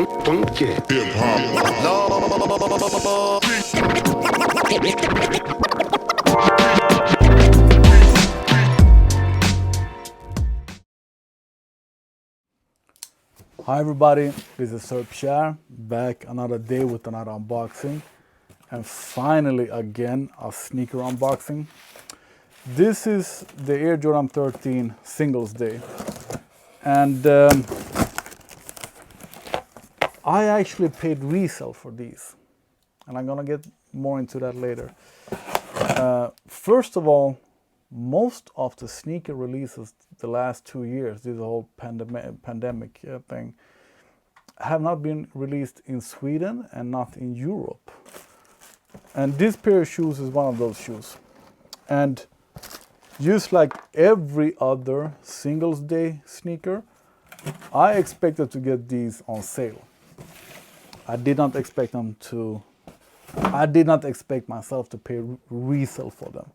Funky. Hi everybody, this is Serp back another day with another unboxing, and finally again a sneaker unboxing. This is the Air Jordan 13 Singles Day, and I actually paid resale for these, and I'm gonna get more into that later. First of all, most of the sneaker releases the last 2 years, this whole pandemic thing, have not been released in Sweden and not in Europe. And this pair of shoes is one of those shoes. And just like every other Singles Day sneaker, I expected to get these on sale. I did not expect myself to pay resale for them.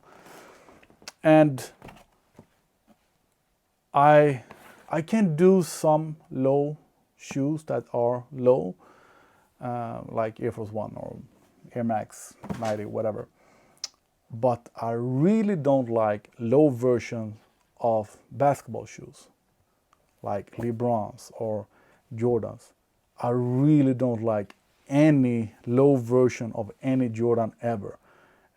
And I can do some low shoes that are low, like Air Force One or Air Max 90, whatever. But I really don't like low versions of basketball shoes, like LeBron's or Jordan's. I really don't like any low version of any Jordan ever.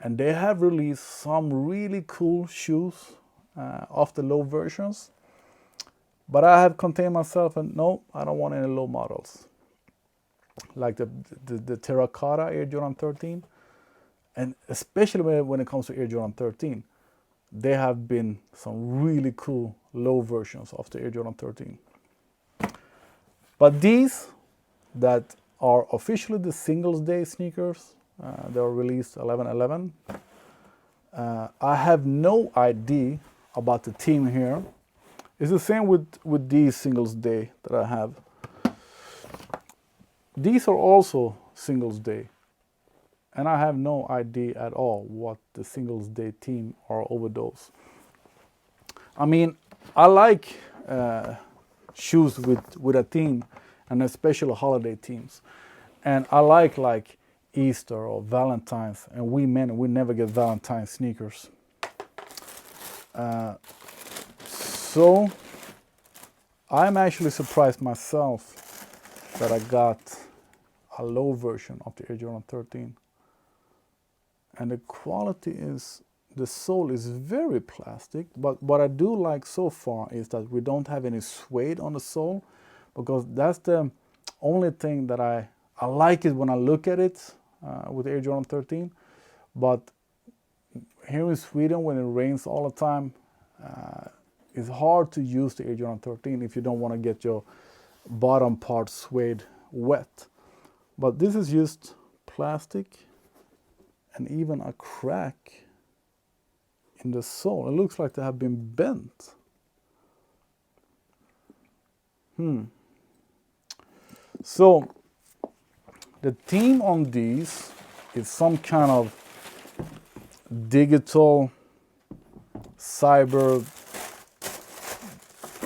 And they have released some really cool shoes of the low versions. But I have contained myself and no, I don't want any low models. Like the Terracotta Air Jordan 13. And especially when it comes to Air Jordan 13, there have been some really cool low versions of the Air Jordan 13. But these that are officially the Singles Day sneakers, they were released 11/11. I have no idea about the team here. It's the same with these Singles Day that I have. These are also Singles Day. And I have no idea at all what the Singles Day team are over those. I mean, I like shoes with a theme, and especially holiday themes. And I like Easter or Valentine's, and we never get Valentine's sneakers. So I'm actually surprised myself that I got a low version of the Air Jordan 13. And the quality is, the sole is very plastic, but what I do like so far is that we don't have any suede on the sole, because that's the only thing that I like it when I look at it with the Air Jordan 13. But here in Sweden, when it rains all the time, it's hard to use the Air Jordan 13 if you don't want to get your bottom part suede wet. But this is just plastic and even a crack in the sole. It looks like they have been bent. So the theme on these is some kind of digital cyber,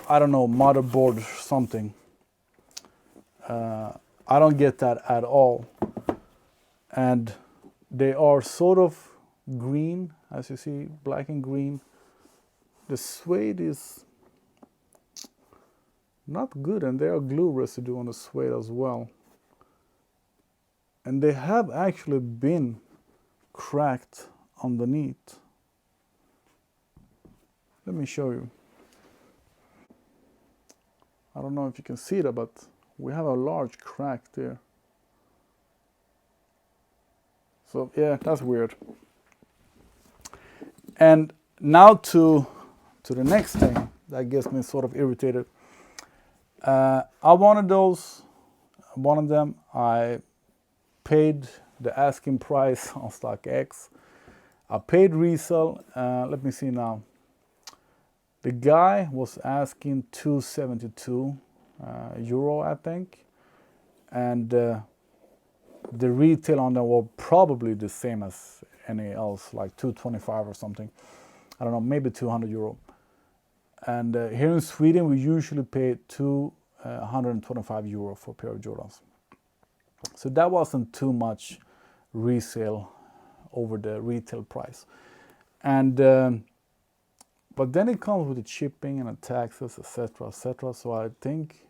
I don't know, motherboard or something. I don't get that at all. And they are sort of green, as you see, black and green. The suede is not good, and there are glue residue on the suede as well. And they have actually been cracked underneath. Let me show you. I don't know if you can see that, but we have a large crack there. So yeah, that's weird. And now to the next thing that gets me sort of irritated. I wanted those, one of them. I paid the asking price on StockX. I paid resale. Let me see now. The guy was asking 272 euro, I think, and the retail on them were probably the same as any else, like 225 or something. I don't know, maybe 200 euro. And here in Sweden, we usually pay 225 euro for a pair of Jordans. So that wasn't too much resale over the retail price. And but then it comes with the shipping and the taxes, etc., etc. So I think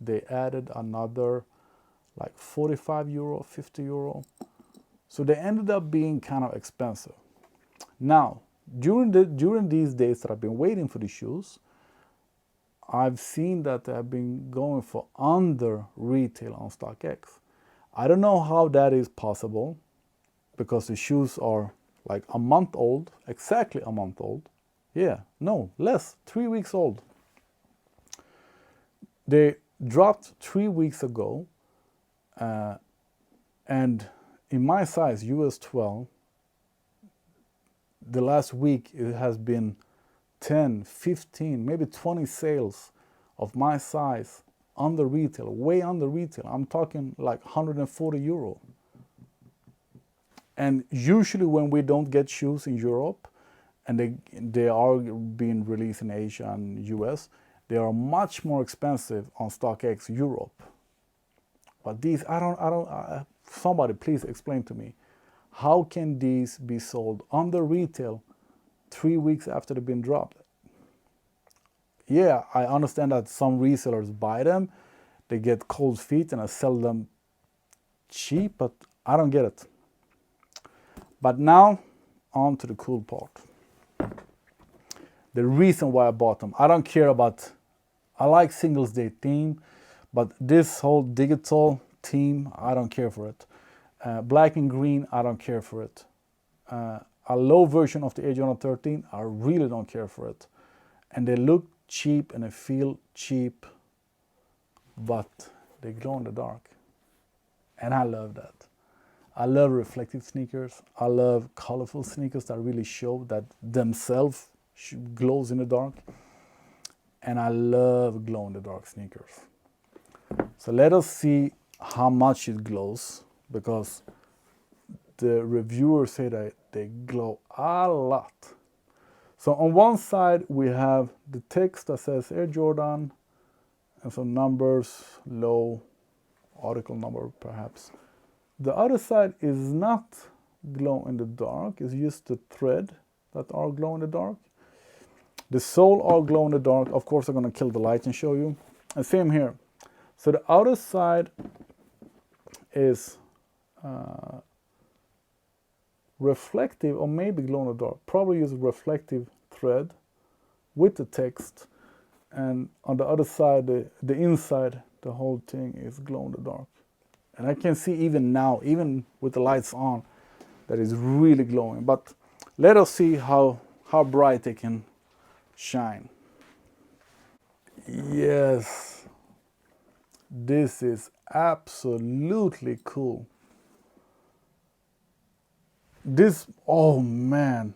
they added another like 45 euro, 50 euro. So they ended up being kind of expensive. Now, during these days that I've been waiting for the shoes, I've seen that they have been going for under retail on StockX. I don't know how that is possible because the shoes are like a month old, exactly a month old. Yeah, no, less, 3 weeks old. They dropped 3 weeks ago, and in my size, US 12, the last week it has been 10, 15, maybe 20 sales of my size under retail, way under retail. I'm talking like 140 euro. And usually when we don't get shoes in Europe, and they are being released in Asia and US, they are much more expensive on StockX Europe. But these, somebody please explain to me, how can these be sold under retail 3 weeks after they've been dropped? Yeah, I understand that some resellers buy them, they get cold feet and I sell them cheap, but I don't get it. But now, on to the cool part. The reason why I bought them. I don't care about, I like Singles Day theme, but this whole digital theme, I don't care for it. Black and green, I don't care for it. A low version of the AJ113, I really don't care for it. And they look cheap and they feel cheap, but they glow in the dark. And I love that. I love reflective sneakers. I love colorful sneakers that really show that themselves glows in the dark. And I love glow in the dark sneakers. So let us see how much it glows, because the reviewers say that they glow a lot. So on one side we have the text that says Air Jordan and some numbers, low, article number perhaps. The other side is not glow in the dark, it's just the thread that are glow in the dark. The sole are glow in the dark. Of course I'm going to kill the light and show you. And same here. So the outer side is reflective, or maybe glow in the dark. Probably use reflective thread with the text. And on the other side, the inside, the whole thing is glow in the dark. And I can see even now, even with the lights on, that is really glowing. But let us see how bright they can shine. Yes, this is absolutely cool. This, oh man,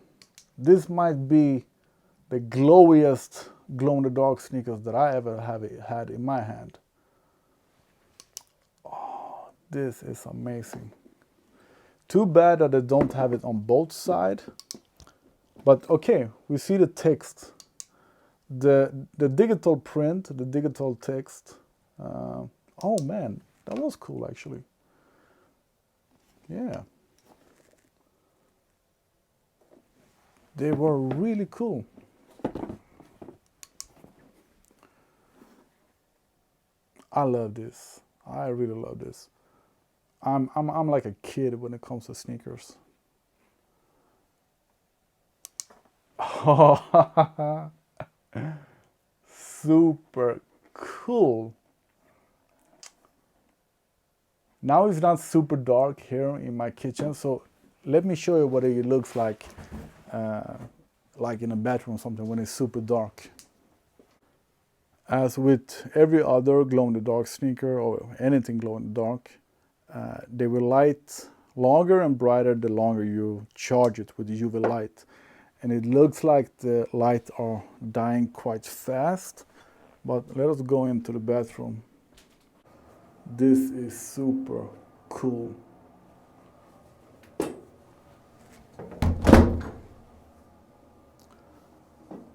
this might be the glowiest glow-in-the-dark sneakers that I ever have had in my hand. Oh, this is amazing. Too bad that they don't have it on both sides. But okay, we see the text. The digital print, the digital text. Oh man, that was cool actually. Yeah. They were really cool. I love this. I really love this. I'm like a kid when it comes to sneakers. Super cool. Now it's not super dark here in my kitchen, so let me show you what it looks like in a bedroom or something when it's super dark. As with every other glow-in-the-dark sneaker or anything glow-in-the-dark, they will light longer and brighter the longer you charge it with the UV light. And it looks like the lights are dying quite fast, but let us go into the bathroom. This is super cool.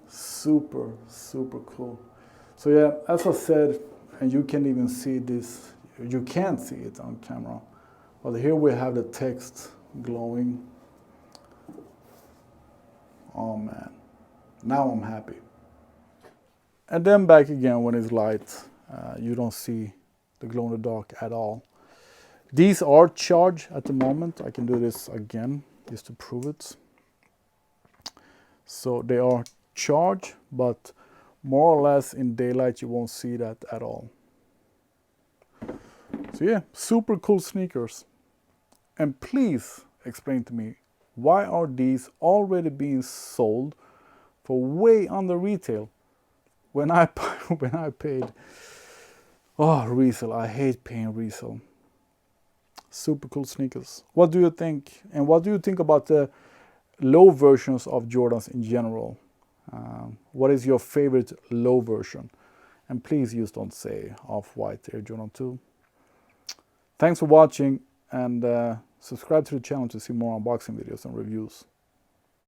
Super, super cool. So yeah, as I said, and you can even see this, You can't see it on camera. But here we have the text glowing. Oh man, now I'm happy. And then back again when it's light, you don't see the glow in the dark at all. These are charged at the moment. I can do this again just to prove it. So they are charged, but more or less in daylight you won't see that at all. So yeah, super cool sneakers. And please explain to me, why are these already being sold for way under retail? When I paid, oh, resale, I hate paying resale. Super cool sneakers. What do you think? And what do you think about the low versions of Jordans in general? What is your favorite low version? And please just don't say Off-White Air Jordan 2. Thanks for watching, and subscribe to the channel to see more unboxing videos and reviews.